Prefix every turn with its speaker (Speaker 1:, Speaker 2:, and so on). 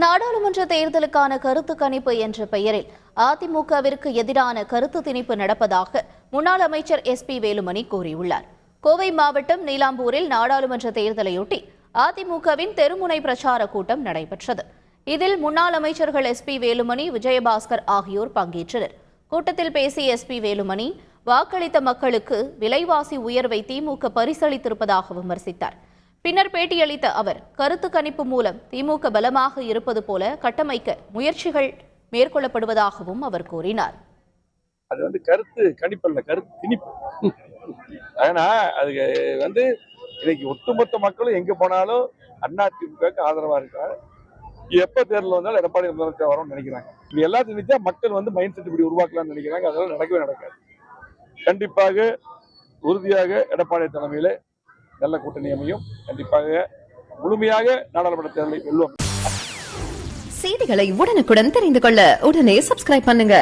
Speaker 1: நாடாளுமன்ற தேர்தலுக்கான கருத்து கணிப்பு என்ற பெயரில் அதிமுகவிற்கு எதிரான கருத்து திணிப்பு நடப்பதாக முன்னாள் அமைச்சர் SP வேலுமணி கூறியுள்ளார். கோவை மாவட்டம் நீலாம்பூரில் நாடாளுமன்ற தேர்தலையொட்டி அதிமுகவின் தெருமுனை பிரச்சார கூட்டம் நடைபெற்றது. இதில் முன்னாள் அமைச்சர்கள் SP வேலுமணி, விஜயபாஸ்கர் ஆகியோர் பங்கேற்றனர். கூட்டத்தில் பேசிய SP வேலுமணி, வாக்களித்த மக்களுக்கு விலைவாசி உயர்வை திமுக பரிசளித்திருப்பதாக விமர்சித்தார். பின்னர் பேட்டியளித்த அவர், கருத்து கணிப்பு மூலம் திமுக பலமாக இருப்பது போல கட்டமைக்க முயற்சிகள் மேற்கொள்ளப்படுவதாகவும் அவர் கூறினார்.
Speaker 2: அது கருத்து கணிப்பல்ல, கருத்து திணிப்பு. ஆனா அது இன்னைக்கு ஒட்டுமொத்த மக்களும் எங்க போனாலும் அதிமுகவுக்கு ஆதரவா இருக்காங்க. எப்ப தேர்தல் வந்தாலும் எடப்பாடி முதலமைச்சர் வரும்னு நினைக்கிறாங்க. இது எல்லாத்தையும் நினைச்சா மக்கள் மைண்ட் செட் இப்படி உருவாக்கலாம்னு நினைக்கிறாங்க. அதெல்லாம் நடக்கவே நடக்காது. கண்டிப்பாக உறுதியாக எடப்பாடி தலைமையில நல்ல கூட்டணி அமையும். கண்டிப்பாக முழுமையாக நாடாளுமன்ற தேர்தலை வெல்வோம்.
Speaker 3: செய்திகளை உடனுக்குடன் தெரிந்து கொள்ள உடனே சப்ஸ்கிரைப் பண்ணுங்க.